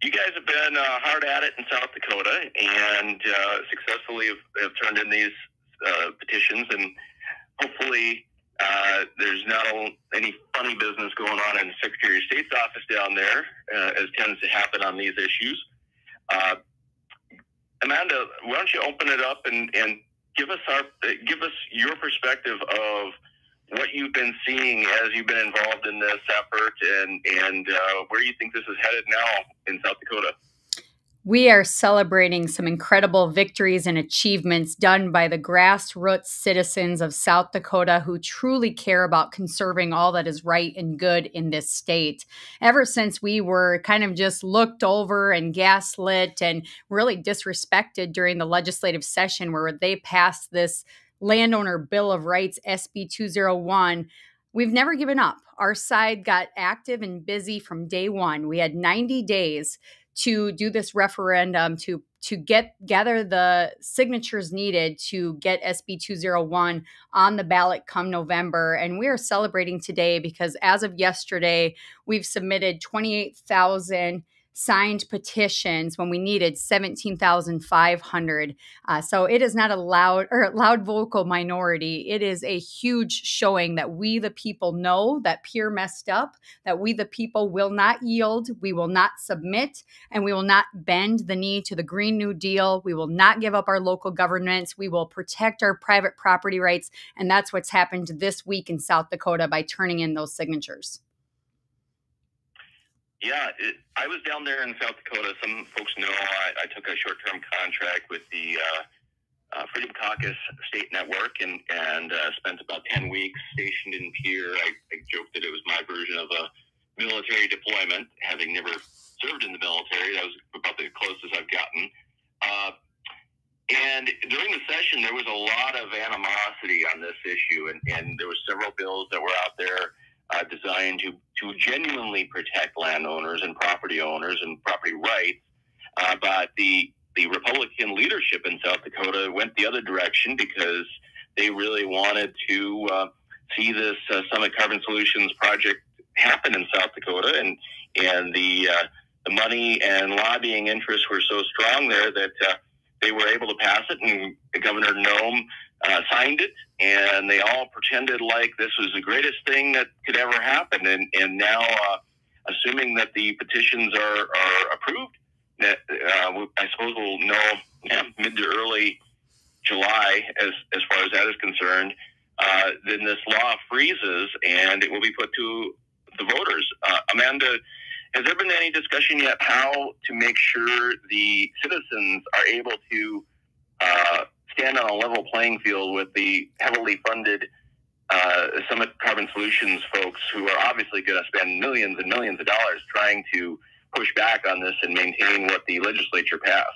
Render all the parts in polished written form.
You guys have been hard at it in South Dakota and successfully have turned in these petitions, and hopefully there's not any funny business going on in the Secretary of State's office down there, as tends to happen on these issues. Amanda, why don't you open it up and give us your perspective of what you've been seeing as you've been involved in this effort, and where you think this is headed now in South Dakota. We are celebrating some incredible victories and achievements done by the grassroots citizens of South Dakota who truly care about conserving all that is right and good in this state. Ever since we were kind of just looked over and gaslit and really disrespected during the legislative session where they passed this Landowner Bill of Rights, SB 201, we've never given up. Our side got active and busy from day one. We had 90 days to do this referendum, to gather the signatures needed to get SB 201 on the ballot come November. And we are celebrating today because as of yesterday, we've submitted 28,000 signed petitions when we needed 17,500. So it is not a loud vocal minority. It is a huge showing that we, the people, know that Pierre messed up, that we, the people, will not yield, we will not submit, and we will not bend the knee to the Green New Deal. We will not give up our local governments. We will protect our private property rights. And that's what's happened this week in South Dakota by turning in those signatures. Yeah, I was down there in South Dakota. Some folks know I took a short-term contract with the Freedom Caucus State Network and spent about 10 weeks stationed in Pierre. I joked that it was my version of a military deployment, having never served in the military. That was about the closest I've gotten. And during the session, there was a lot of animosity on this issue, and there were several bills that were out there designed to genuinely protect landowners and property owners and property rights. But the Republican leadership in South Dakota went the other direction because they really wanted to see this Summit Carbon Solutions project happen in South Dakota. And the money and lobbying interests were so strong there that they were able to pass it, and Governor Nome signed it, and they all pretended like this was the greatest thing that could ever happen. And now, assuming that the petitions are approved, I suppose we'll know mid to early July as far as that is concerned. Then this law freezes, and it will be put to the voters. Amanda, has there been any discussion yet how to make sure the citizens are able to stand on a level playing field with the heavily funded Summit Carbon Solutions folks who are obviously going to spend millions and millions of dollars trying to push back on this and maintain what the legislature passed?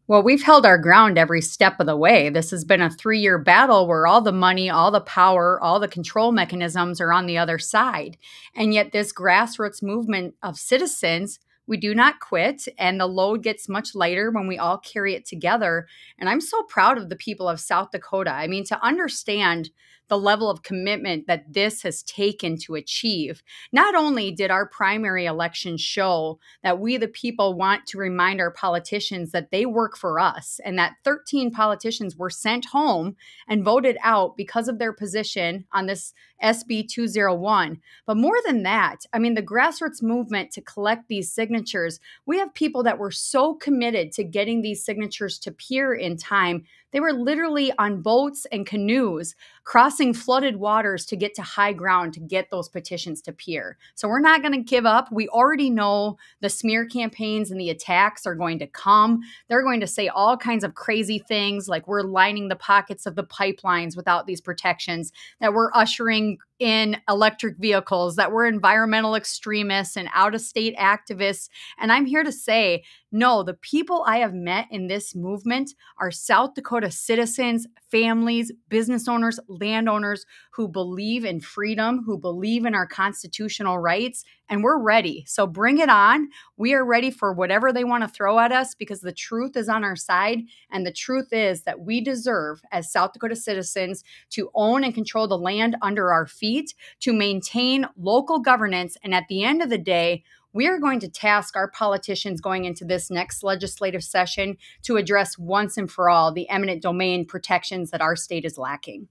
Well, we've held our ground every step of the way. This has been a 3-year battle where all the money, all the power, all the control mechanisms are on the other side. And yet this grassroots movement of citizens, we do not quit, and the load gets much lighter when we all carry it together. And I'm so proud of the people of South Dakota. I mean, to understand the level of commitment that this has taken to achieve. Not only did our primary election show that we, the people, want to remind our politicians that they work for us, and that 13 politicians were sent home and voted out because of their position on this SB 201. But more than that, I mean, the grassroots movement to collect these signatures, we have people that were so committed to getting these signatures to Pierre in time. They were literally on boats and canoes crossing flooded waters to get to high ground to get those petitions to Pierre. So we're not going to give up. We already know the smear campaigns and the attacks are going to come. They're going to say all kinds of crazy things like we're lining the pockets of the pipelines without these protections, that we're ushering in electric vehicles, that we're environmental extremists and out-of-state activists. And I'm here to say, no, the people I have met in this movement are South Dakota citizens, families, business owners, landowners who believe in freedom, who believe in our constitutional rights, and we're ready. So bring it on. We are ready for whatever they want to throw at us because the truth is on our side. And the truth is that we deserve, as South Dakota citizens, to own and control the land under our feet, to maintain local governance. And at the end of the day, we are going to task our politicians going into this next legislative session to address once and for all the eminent domain protections that our state is lacking.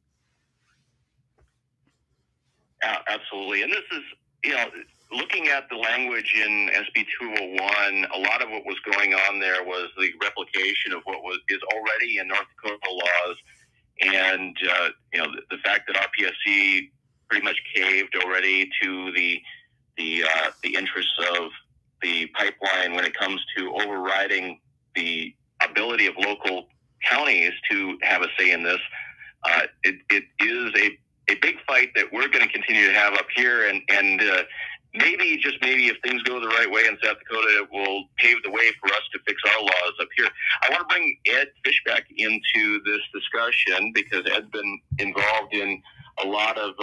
Absolutely. And this is, looking at the language in SB 201, a lot of what was going on there was the replication of what is already in North Dakota laws. And, the fact that RPSC pretty much caved already to the interests of the pipeline when it comes to overriding the ability of local counties to have a say in this, it is a big fight that we're going to continue to have up here, and maybe, just maybe, if things go the right way in South Dakota, it will pave the way for us to fix our laws up here. I want to bring Ed Fischbach into this discussion because Ed's been involved in a lot of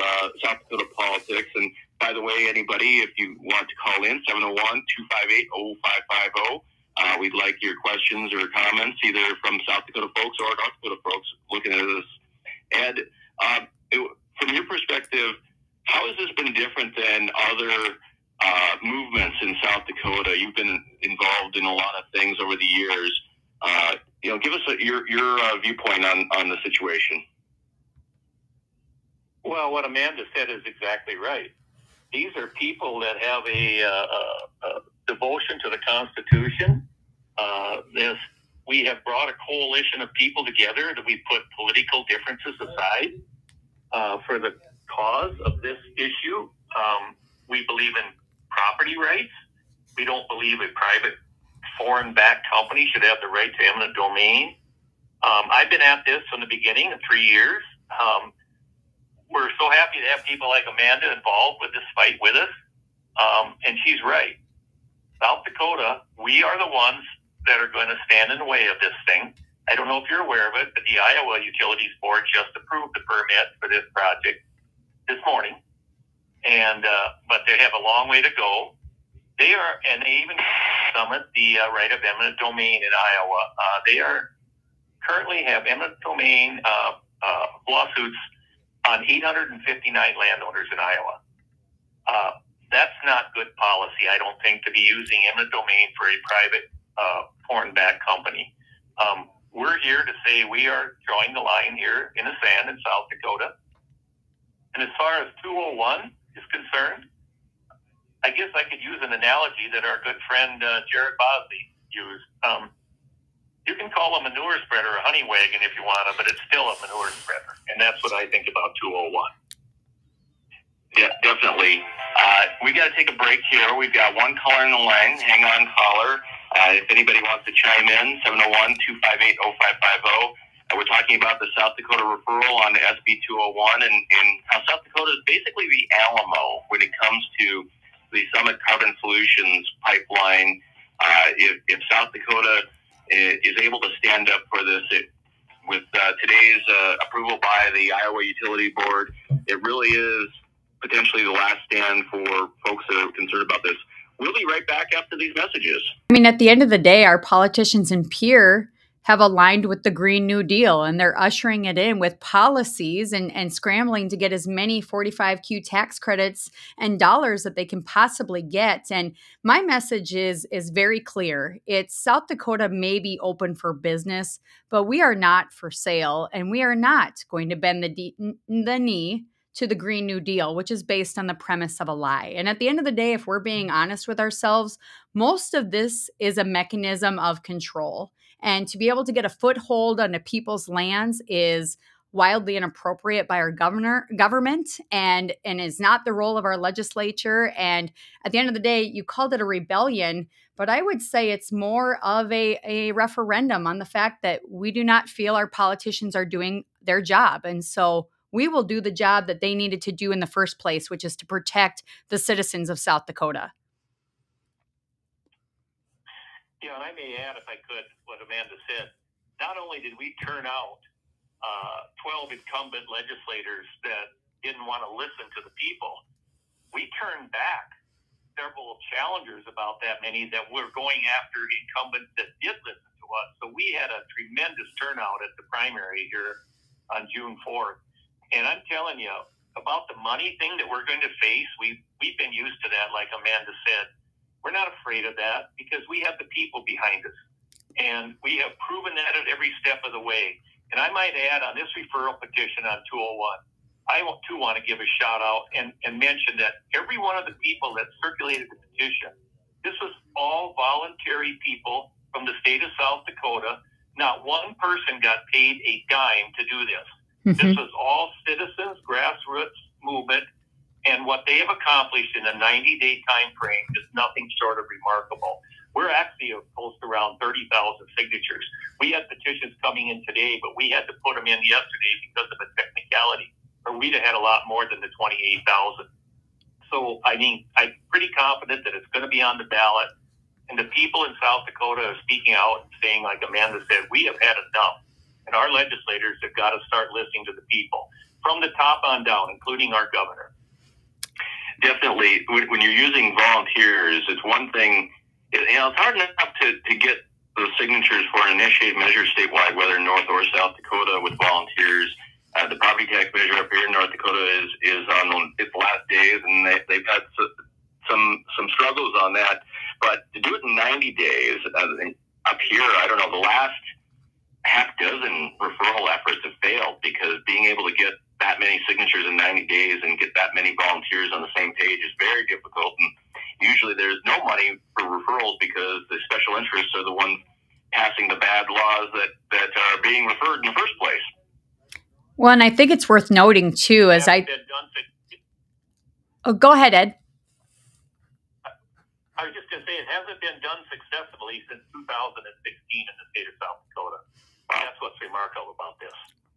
South Dakota politics. And by the way, anybody, if you want to call in, 701-258-0550. We'd like your questions or comments, either from South Dakota folks or North Dakota folks looking at this. Ed, from your perspective, how has this been different than other movements in South Dakota? You've been involved in a lot of things over the years. Give us your viewpoint on the situation. Well, what Amanda said is exactly right. These are people that have a devotion to the Constitution. We have brought a coalition of people together that we put political differences aside for the cause of this issue. We believe in property rights. We don't believe a private foreign-backed company should have the right to eminent domain. I've been at this from the beginning of 3 years. We're so happy to have people like Amanda involved with this fight with us. And she's right. South Dakota, we are the ones that are going to stand in the way of this thing. I don't know if you're aware of it, but the Iowa Utilities Board just approved the permit for this project this morning. But they have a long way to go. They even summit the right of eminent domain in Iowa. They currently have eminent domain lawsuits on 859 landowners in Iowa. That's not good policy, I don't think, to be using eminent domain for a private foreign-backed company. We're here to say we are drawing the line here in the sand in South Dakota. And as far as 201 is concerned, I guess I could use an analogy that our good friend Jared Bosley used. You can call a manure spreader a honey wagon if you want to, but it's still a manure spreader. And that's what I think about 201. Yeah, definitely. We got to take a break here. We've got one caller in the line. Hang on, caller. If anybody wants to chime in, 701-258-0550. We're talking about the South Dakota referral on SB 201 and how South Dakota is basically the Alamo when it comes to the Summit Carbon Solutions pipeline. If South Dakota is able to stand up for this, with today's approval by the Iowa Utility Board, it really is potentially the last stand for folks that are concerned about this. We'll be right back after these messages. I mean, at the end of the day, our politicians in Pierre have aligned with the Green New Deal, and they're ushering it in with policies and scrambling to get as many 45Q tax credits and dollars that they can possibly get. And my message is very clear. It's South Dakota may be open for business, but we are not for sale, and we are not going to bend the knee to the Green New Deal, which is based on the premise of a lie. And at the end of the day, if we're being honest with ourselves, most of this is a mechanism of control. And to be able to get a foothold on the people's lands is wildly inappropriate by our government and is not the role of our legislature. And at the end of the day, you called it a rebellion, but I would say it's more of a referendum on the fact that we do not feel our politicians are doing their job. And so we will do the job that they needed to do in the first place, which is to protect the citizens of South Dakota. Yeah, and I may add, if I could, what Amanda said. Not only did we turn out 12 incumbent legislators that didn't want to listen to the people, we turned back several challengers, about that many, that were going after incumbents that did listen to us. So we had a tremendous turnout at the primary here on June 4th. And I'm telling you, about the money thing that we're going to face, we've been used to that, like Amanda said. We're not afraid of that because we have the people behind us. And we have proven that at every step of the way. And I might add on this referral petition on 201, I too want to give a shout out and mention that every one of the people that circulated the petition, this was all voluntary people from the state of South Dakota. Not one person got paid a dime to do this. Mm-hmm. This was all citizens, grassroots movement, and what they have accomplished in a 90-day time frame is nothing short of remarkable. We're actually close to around 30,000 signatures. We had petitions coming in today, but we had to put them in yesterday because of a technicality, or we'd have had a lot more than the 28,000. So, I mean, I'm pretty confident that it's going to be on the ballot. And the people in South Dakota are speaking out and saying, like Amanda said, we have had enough. And our legislators have got to start listening to the people from the top on down, including our governor. Definitely. When you're using volunteers, it's one thing, it's hard enough to get those signatures for an initiated measure statewide, whether North or South Dakota, with volunteers. The property tax measure up here in North Dakota is on its last days, and they've had some struggles on that. But to do it in 90 days, up here, I don't know, the last half dozen referral efforts have failed because being able to get that many signatures in 90 days and get that many volunteers on the same page is very difficult. And usually there's no money for referrals because the special interests are the ones passing the bad laws that are being referred in the first place. Well, and I think it's worth noting, too, as go ahead, Ed. I was just going to say, it hasn't been done successfully since 2016 in the state of South Dakota. That's what's remarkable about this.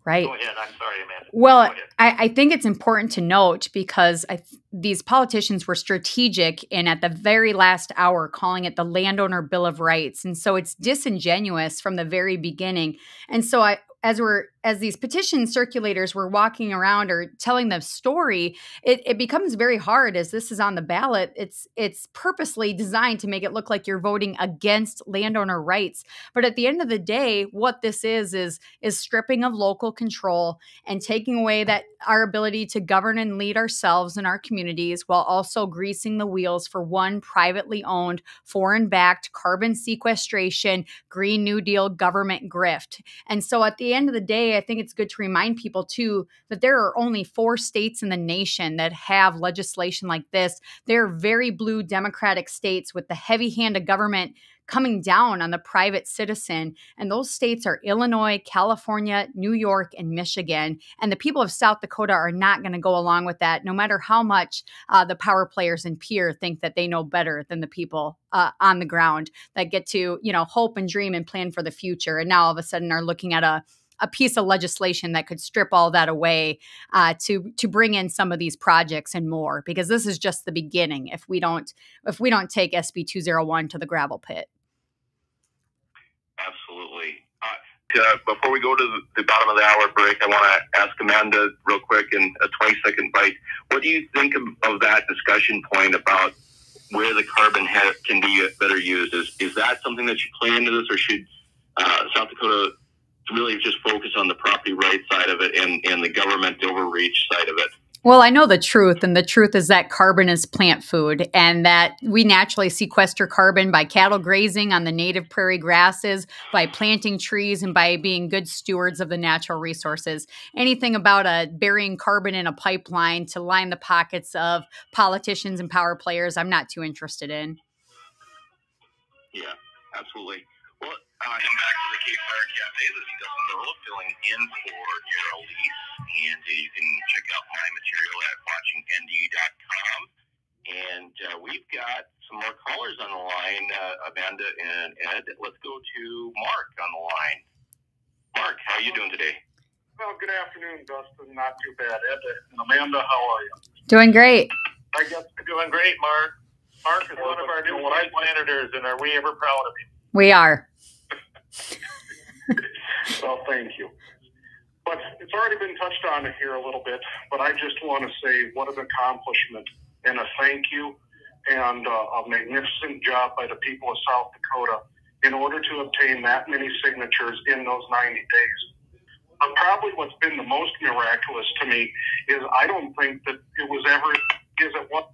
Right. Go ahead. I'm sorry, Amanda. Well, I think it's important to note because these politicians were strategic in at the very last hour calling it the Landowner Bill of Rights. And so it's disingenuous from the very beginning. And so as these petition circulators were walking around or telling the story, it becomes very hard as this is on the ballot. It's purposely designed to make it look like you're voting against landowner rights. But at the end of the day, what this is stripping of local control and taking away our ability to govern and lead ourselves and our communities while also greasing the wheels for one privately owned, foreign-backed carbon sequestration, Green New Deal government grift. And so at the end of the day, I think it's good to remind people, too, that there are only 4 states in the nation that have legislation like this. They're very blue Democratic states with the heavy hand of government coming down on the private citizen. And those states are Illinois, California, New York, and Michigan. And the people of South Dakota are not going to go along with that, no matter how much the power players in Pierre think that they know better than the people on the ground that get to, hope and dream and plan for the future. And now all of a sudden are looking at a piece of legislation that could strip all that away to bring in some of these projects and more, because this is just the beginning if we don't take SB 201 to the gravel pit. Absolutely. Before we go to the bottom of the hour break, I want to ask Amanda real quick in a 20-second bite. What do you think of that discussion point about where the carbon can be better used? Is that something that should play into this, or should South Dakota really just focus on the property rights side of it and the government overreach side of it? Well, I know the truth, and the truth is that carbon is plant food, and that we naturally sequester carbon by cattle grazing on the native prairie grasses, by planting trees, and by being good stewards of the natural resources. Anything about burying carbon in a pipeline to line the pockets of politicians and power players, I'm not too interested in. Yeah, absolutely. Well, back to the KFYR Kafe. This is Dustin Gawrylow filling in for Darrell Lease, and you can check out my material at watchingnd.com. And we've got some more callers on the line, Amanda and Ed. Let's go to Mark on the line. Mark, how are you doing today? Well, good afternoon, Dustin. Not too bad. Ed and Amanda, how are you? Doing great. I guess we're doing great, Mark. Mark is one of our new senators, and are we ever proud of him? We are. Well, thank you. But it's already been touched on here a little bit, but I just want to say what an accomplishment and a thank you and a magnificent job by the people of South Dakota in order to obtain that many signatures in those 90 days. But probably what's been the most miraculous to me is I don't think that it was ever, is it what?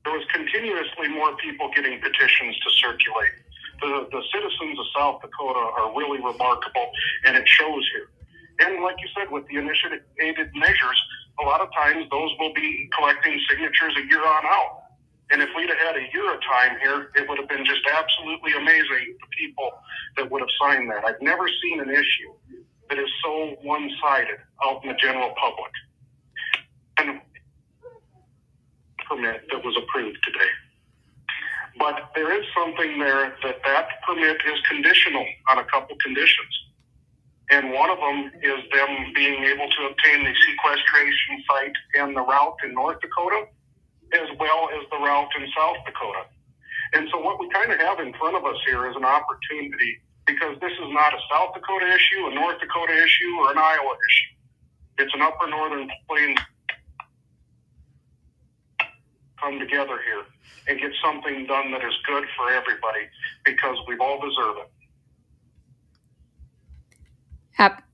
there was continuously more people getting petitions to circulate. The citizens of South Dakota are really remarkable, and it shows here. And like you said, with the initiated measures, a lot of times those will be collecting signatures a year on out. And if we'd have had a year of time here, it would have been just absolutely amazing, the people that would have signed that. I've never seen an issue that is so one-sided out in the general public. And permit that was approved today. But there is something there that permit is conditional on a couple conditions. And one of them is them being able to obtain the sequestration site and the route in North Dakota, as well as the route in South Dakota. And so what we kind of have in front of us here is an opportunity, because this is not a South Dakota issue, a North Dakota issue, or an Iowa issue. It's an upper northern plains come together here and get something done that is good for everybody, because we all deserve it.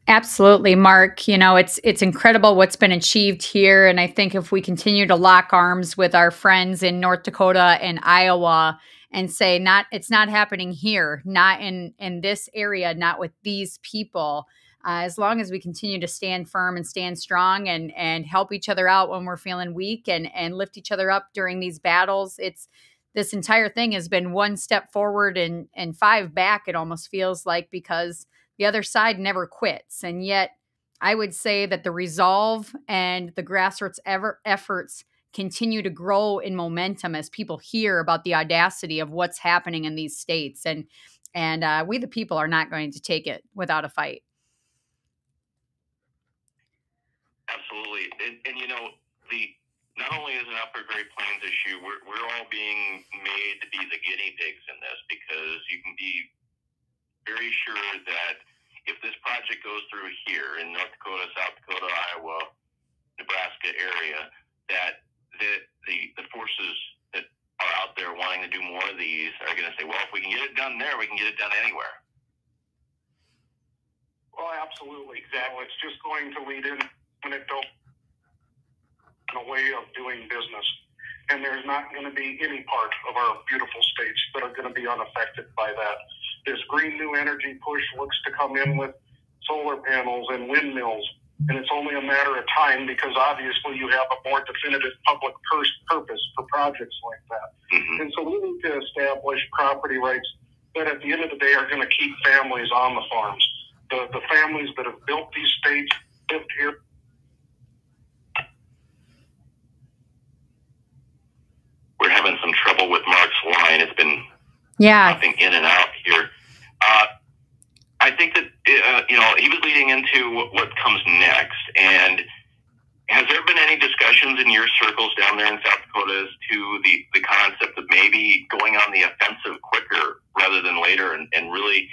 Absolutely, Mark. You know, it's incredible what's been achieved here. And I think if we continue to lock arms with our friends in North Dakota and Iowa and say, it's not happening here, not in this area, not with these people, as long as we continue to stand firm and stand strong and help each other out when we're feeling weak and lift each other up during these battles, this entire thing has been one step forward and 5 back, it almost feels like, because the other side never quits. And yet I would say that the resolve and the grassroots efforts continue to grow in momentum as people hear about the audacity of what's happening in these states. And we, the people, are not going to take it without a fight. Absolutely. And you know, not only is an Upper Great Plains issue, we're all being made to be the guinea pigs in this, because you can be very sure that if this project goes through here in North Dakota, South Dakota, Iowa, Nebraska area, that the forces that are out there wanting to do more of these are going to say, well, if we can get it done there, we can get it done anywhere. Well, absolutely. Exactly. It's just going to lead in a way of doing business. And there's not going to be any part of our beautiful states that are going to be unaffected by that. This green new energy push looks to come in with solar panels and windmills, and it's only a matter of time, because obviously you have a more definitive public purpose for projects like that. Mm-hmm. And so we need to establish property rights that at the end of the day are going to keep families on the farms. The families that have built these states, lived here. We're having some trouble with Mark's line. It's been popping in and out here. I think that, you know, he was leading into what comes next. And has there been any discussions in your circles down there in South Dakota as to the concept of maybe going on the offensive quicker rather than later, and really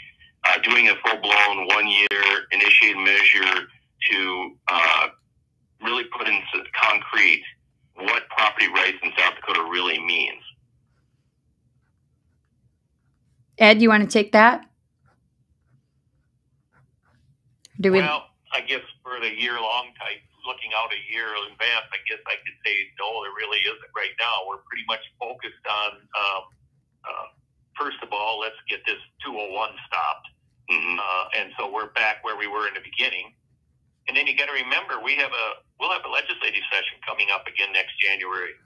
doing a full-blown 1-year initiated measure to really put into concrete what property rights in South Dakota really means? Ed, you want to take that? Well, I guess for the year-long type, looking out a year in advance, I guess I could say no, there really isn't right now. We're pretty much focused on, first of all, let's get this 201 stopped. Mm-hmm. And so we're back where we were in the beginning. And then you got to remember, we'll have a legislative session coming up again next January.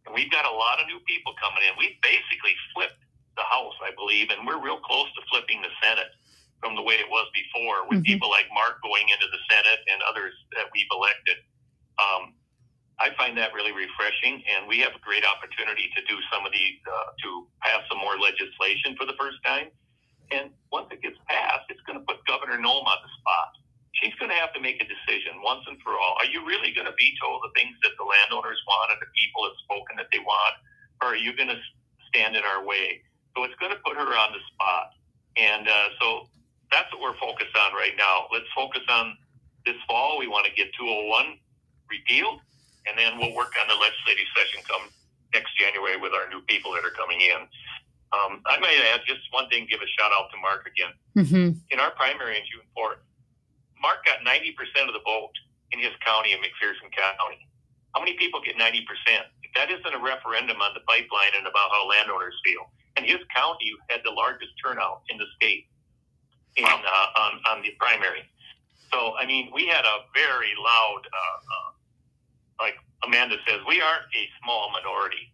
And we've got a lot of new people coming in. We've basically flipped the House, I believe, and we're real close to flipping the Senate from the way it was before, with people like Mark going into the Senate and others that we've elected. I find that really refreshing, and we have a great opportunity to do some of these, to pass some more legislation for the first time. And once it gets passed, it's going to put Governor Noem on the spot. She's going to have to make a decision once and for all. Are you really going to veto the things that the landowners want and the people have spoken that they want, or are you going to stand in our way? So it's going to put her on the spot. And so that's what we're focused on right now. Let's focus on this fall. We want to get 201 repealed, and then we'll work on the legislative session come next January with our new people that are coming in. I might add just one thing, give a shout out to Mark again. Mm-hmm. In our primary in June 4th, Mark got 90% of the vote in his county in McPherson County. How many people get 90% in That isn't a referendum on the pipeline and about how landowners feel. And his county had the largest turnout in the state on the primary. So, I mean, we had a very loud, like Amanda says, we aren't a small minority.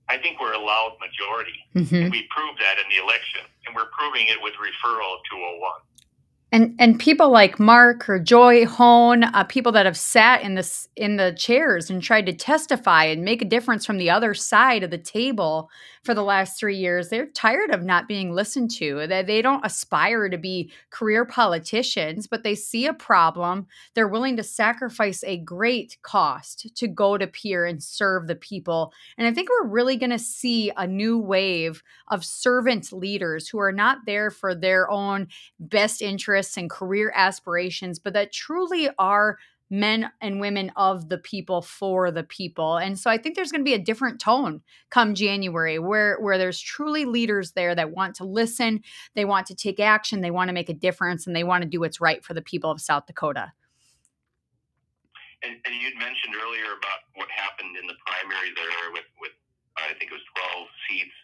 I think we're a loud majority. And we proved that in the election, and we're proving it with referral of 201. And people like Mark or Joy Hone, people that have sat in the chairs and tried to testify and make a difference from the other side of the table for the last 3 years, they're tired of not being listened to. They don't aspire to be career politicians, but they see a problem. They're willing to sacrifice a great cost to go to Pierre and serve the people. And I think we're really going to see a new wave of servant leaders who are not there for their own best interests and career aspirations, but that truly are men and women of the people for the people. And so I think there's going to be a different tone come January where there's truly leaders there that want to listen, they want to take action, they want to make a difference, and they want to do what's right for the people of South Dakota. And you'd mentioned earlier about what happened in the primary there with I think it was 12 seats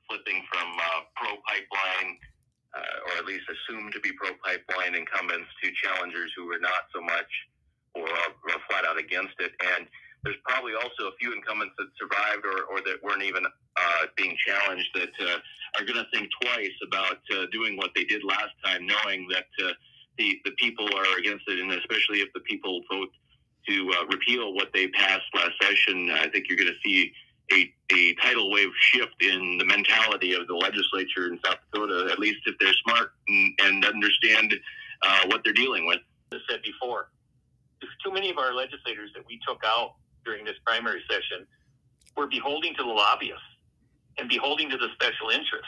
flipping from pro-pipeline or at least assumed to be pro-pipeline incumbents to challengers who were not so much or flat out against it. And there's probably also a few incumbents that survived or that weren't even being challenged that are going to think twice about doing what they did last time, knowing that the people are against it, and especially if the people vote to repeal what they passed last session. I think you're going to see a tidal wave shift in the mentality of the legislature in South Dakota, at least if they're smart and understand what they're dealing with. As I said before, there's too many of our legislators that we took out during this primary session were beholding to the lobbyists and beholding to the special interests.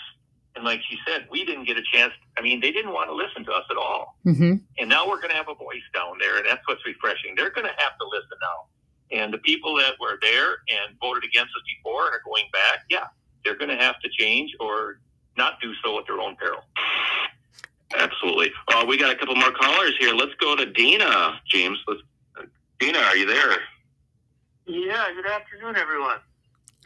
And like she said, we didn't get a chance. I mean, they didn't want to listen to us at all. And now we're going to have a voice down there, and that's what's refreshing. They're going to have to listen now. And the people that were there and voted against us before and are going back, they're going to have to change or not do so at their own peril. Absolutely. We got a couple more callers here. Let's go to Dina, James. Dina, are you there? Yeah, good afternoon, everyone.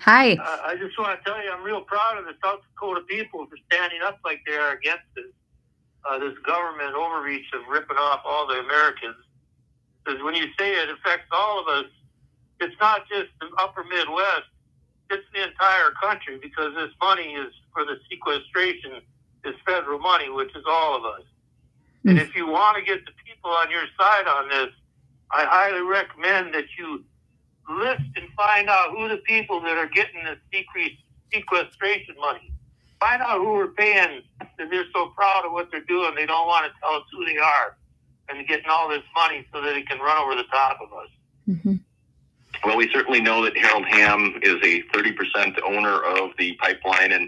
Hi. I just want to tell you I'm real proud of the South Dakota people for standing up like they are against this government overreach of ripping off all the Americans. Because when you say it affects all of us, it's not just the upper Midwest, it's the entire country, because this money is for the sequestration, is federal money, which is all of us. And if you want to get the people on your side on this, I highly recommend that you list and find out who the people that are getting this sequestration money. Find out who are paying, and they're so proud of what they're doing, they don't want to tell us who they are, and getting all this money so that it can run over the top of us. Well, we certainly know that Harold Hamm is a 30% owner of the pipeline and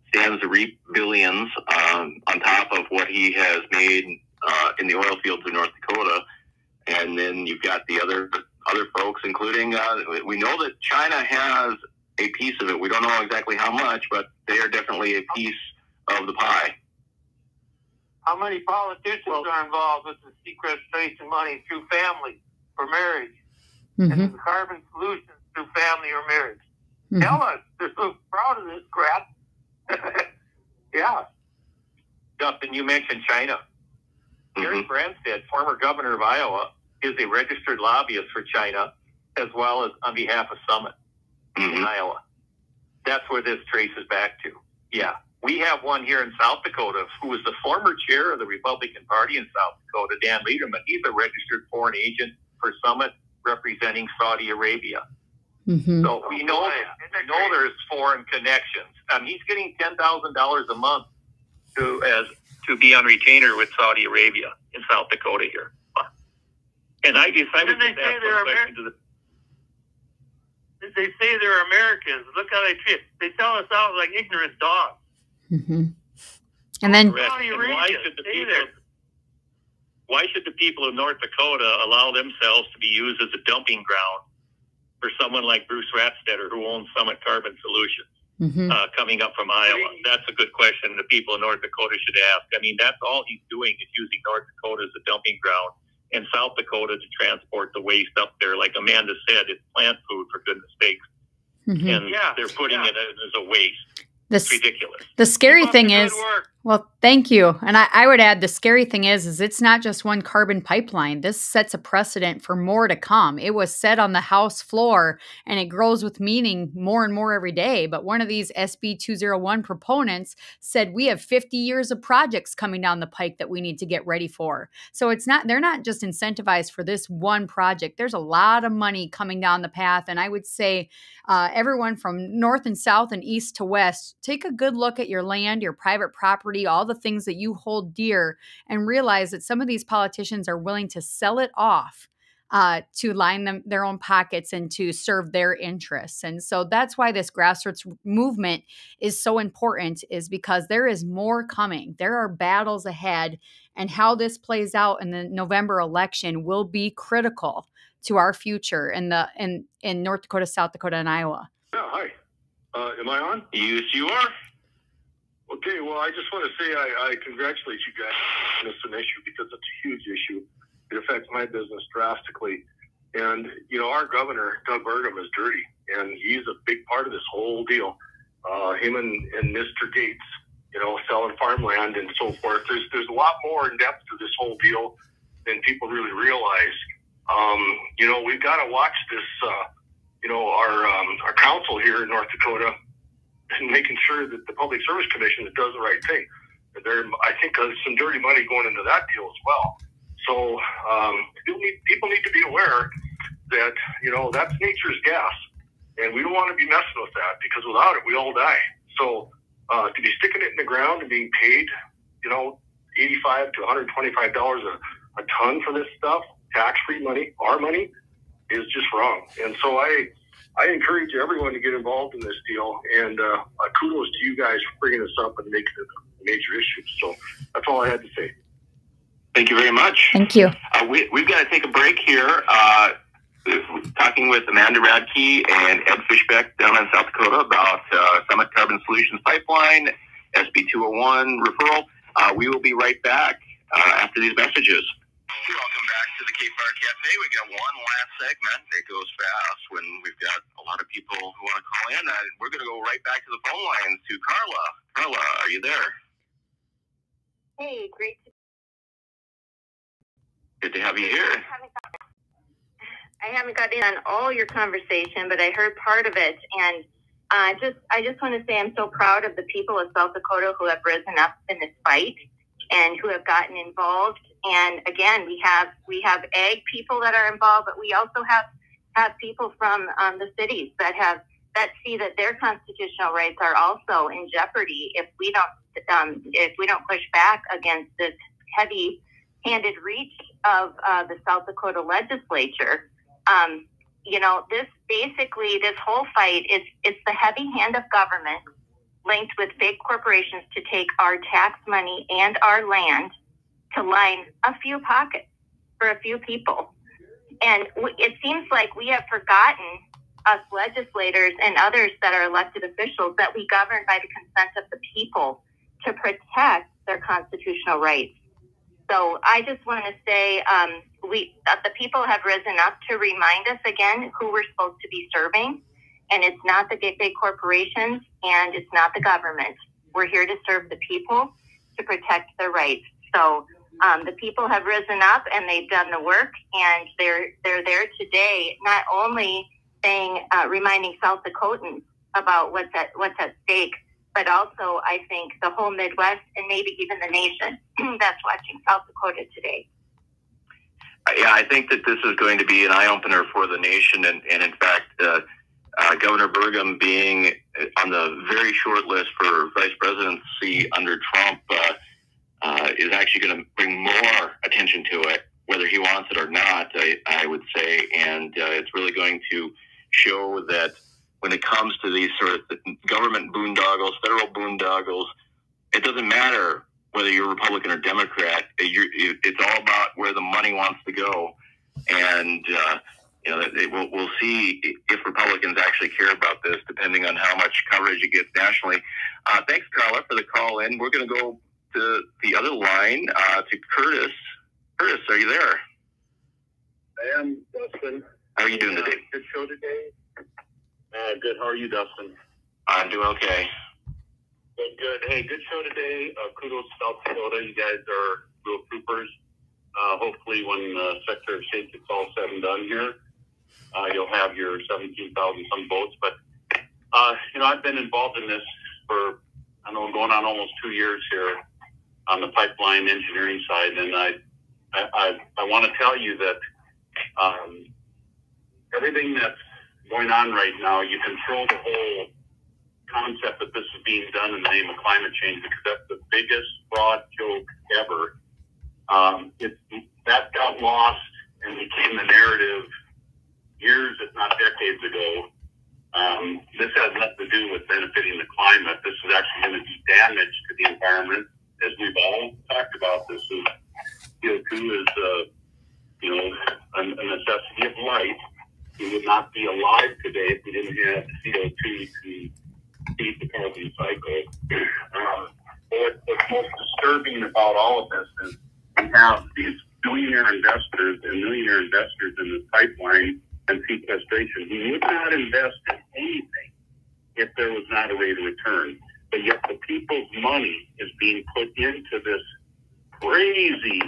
stands to reap billions on top of what he has made in the oil fields of North Dakota. And then you've got the other folks, including we know that China has a piece of it. We don't know exactly how much, but they are definitely a piece of the pie. How many politicians are involved with the sequestration money through family or marriage? And the carbon solutions through family or marriage? Tell us. They're so proud of this crap. Dustin, you mentioned China. Gary Branstad, former governor of Iowa, is a registered lobbyist for China, as well as on behalf of Summit in Iowa. That's where this traces back to. We have one here in South Dakota who was the former chair of the Republican Party in South Dakota, Dan Lederman. He's a registered foreign agent for Summit representing Saudi Arabia. So we know there's foreign connections. He's getting $10,000 a month to be on retainer with Saudi Arabia in South Dakota here. And I decided to ask one question to the... They say they're Americans. Look how they treat. They sell us out like ignorant dogs. And then why should the people of North Dakota allow themselves to be used as a dumping ground for someone like Bruce Ratstetter, who owns Summit Carbon Solutions, coming up from Iowa? That's a good question the people of North Dakota should ask. I mean, that's all he's doing is using North Dakota as a dumping ground and South Dakota to transport the waste up there. Like Amanda said, it's plant food, for goodness sakes. and they're putting it as a waste. It's ridiculous. The scary thing is, well, thank you. And I would add, the scary thing is it's not just one carbon pipeline. This sets a precedent for more to come. It was said on the House floor, and it grows with meaning more and more every day. But one of these SB 201 proponents said we have 50 years of projects coming down the pike that we need to get ready for. So they're not just incentivized for this one project. There's a lot of money coming down the path. And I would say everyone from north and south and east to west, take a good look at your land, your private property, all the things that you hold dear, and realize that some of these politicians are willing to sell it off to line their own pockets and to serve their interests. And so that's why this grassroots movement is so important, is because there is more coming. There are battles ahead, and how this plays out in the November election will be critical to our future in North Dakota, South Dakota, and Iowa. Yeah, hi. Am I on? Yes, you are. Okay, well, I just want to say I congratulate you guys on this issue, because it's a huge issue. It affects my business drastically. And, you know, our governor, Doug Burgum, is dirty, and he's a big part of this whole deal. Him and Mr. Gates, you know, selling farmland and so forth. There's a lot more in depth to this whole deal than people really realize. You know, we've got to watch this, you know, our council here in North Dakota, and making sure that the Public Service Commission does the right thing. I think there's some dirty money going into that deal as well. So people need to be aware that, you know, that's nature's gas, and we don't want to be messing with that, because without it, we all die. So to be sticking it in the ground and being paid, you know, $85 to $125 a ton for this stuff, tax-free money, our money, is just wrong. And so I encourage everyone to get involved in this deal, and kudos to you guys for bringing this up and making it a major issue. So that's all I had to say. Thank you very much. Thank you. We've got to take a break here. Talking with Amanda Radke and Ed Fischbach down in South Dakota about Summit Carbon Solutions Pipeline, SB 201 referral. We will be right back after these messages. Welcome back to the KFYR Kafe. We got one last segment. It goes fast when we've got a lot of people who want to call in. We're going to go right back to the phone lines to Carla. Carla, are you there? Hey, great. Good to have you here. I haven't got in on all your conversation, but I heard part of it, and I just want to say I'm so proud of the people of South Dakota who have risen up in this fight and who have gotten involved. And again, we have ag people that are involved, but we also have people from the cities that see that their constitutional rights are also in jeopardy if we don't push back against this heavy-handed reach of the South Dakota legislature. You know, this whole fight it's the heavy hand of government linked with big corporations to take our tax money and our land to line a few pockets for a few people. And it seems like we have forgotten, us legislators and others that are elected officials, that we govern by the consent of the people to protect their constitutional rights. So I just want to say the people have risen up to remind us again who we're supposed to be serving. And it's not the big corporations, and it's not the government. We're here to serve the people, to protect their rights. So the people have risen up, and they've done the work, and they're there today, not only reminding South Dakotans about what's at stake, but also I think the whole Midwest and maybe even the nation that's watching South Dakota today. Yeah, I think that this is going to be an eye-opener for the nation, and in fact, Governor Burgum being on the very short list for vice presidency under Trump is actually going to bring more attention to it, whether he wants it or not, I would say. And it's really going to show that when it comes to these sort of government boondoggles, federal boondoggles, it doesn't matter whether you're Republican or Democrat. It's all about where the money wants to go. And you know, we'll see if Republicans actually care about this, depending on how much coverage it gets nationally. Thanks, Carla, for the call in. We're going to go to the other line, to Curtis. Curtis, are you there? I am, Dustin. How are you doing today? Good show today. Good. How are you, Dustin? I'm doing okay. Good. Hey, good show today. Kudos to South Dakota. You guys are real troopers. Hopefully when Secretary of State gets all said and done here, you'll have your 17,000 some votes. But, I've been involved in this for, going on almost 2 years here on the pipeline engineering side. And I want to tell you that everything that's going on right now, you control the whole concept that this is being done in the name of climate change, because that's the biggest fraud joke ever. That got lost and became the narrative years, if not decades ago. This has nothing to do with benefiting the climate. This is actually going to do damage to the environment, as we've all talked about. This is CO2 is a necessity of life. We would not be alive today if we didn't have CO2 to feed the carbon cycle. What's most disturbing about all of this is we have these millionaire investors in this pipeline and sequestration who would not invest in anything if there was not a rate of return. But yet the people's money is being put into this crazy,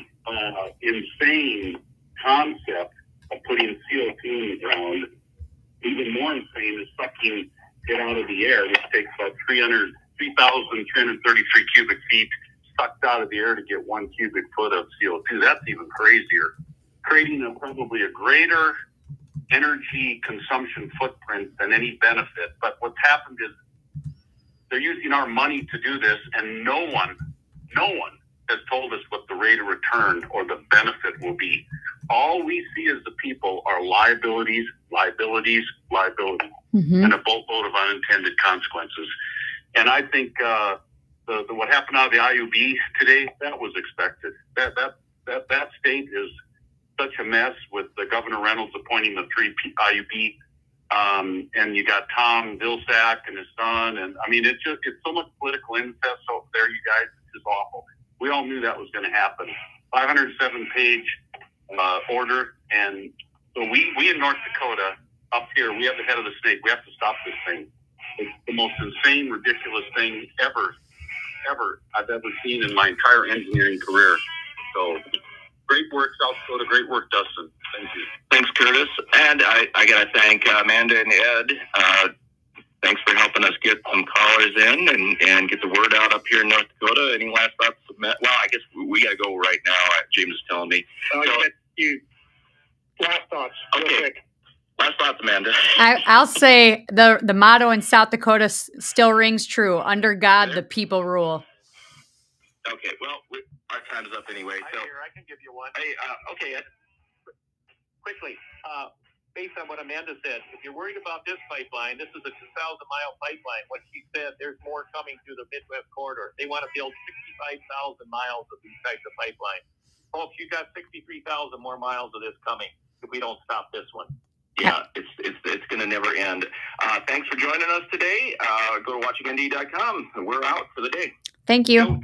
insane concept of putting CO2 in the ground. Even more insane is sucking it out of the air, which takes about 3,333 cubic feet sucked out of the air to get 1 cubic foot of CO2. That's even crazier, creating probably a greater energy consumption footprint than any benefit. But what's happened is they're using our money to do this, and no one has told us what the rate of return or the benefit will be. All we see as the people are liabilities, and a boatload of unintended consequences. And I think what happened out of the IUB today, that was expected. That state is such a mess, with the Governor Reynolds appointing the 3 IUB, and you got Tom Vilsack and his son, and it's so much political incest over there, you guys. It's just awful. We all knew that was going to happen. 507-page order, and so we in North Dakota up here, we have the head of the snake. We have to stop this thing. It's the most insane, ridiculous thing ever I've ever seen in my entire engineering career. So great work, South Dakota. Great work, Dustin. Thank you. Thanks, Curtis. And I got to thank Amanda and Ed. Thanks for helping us get some callers in and get the word out up here in North Dakota. Any last thoughts? Well, I guess we got to go right now. James is telling me. Last thoughts. Okay. Quick. Last thoughts, Amanda. I'll say the motto in South Dakota still rings true. Under God, the people rule. Okay, well, our time is up anyway. So I can give you one. Hey, okay. Quickly, based on what Amanda said, if you're worried about this pipeline, this is a 2,000-mile pipeline. What she said, there's more coming through the Midwest corridor. They want to build 65,000 miles of these types of pipelines. Folks, you got 63,000 more miles of this coming if we don't stop this one. Yeah, it's going to never end. Thanks for joining us today. Go to watchingnd.com. We're out for the day. Thank you.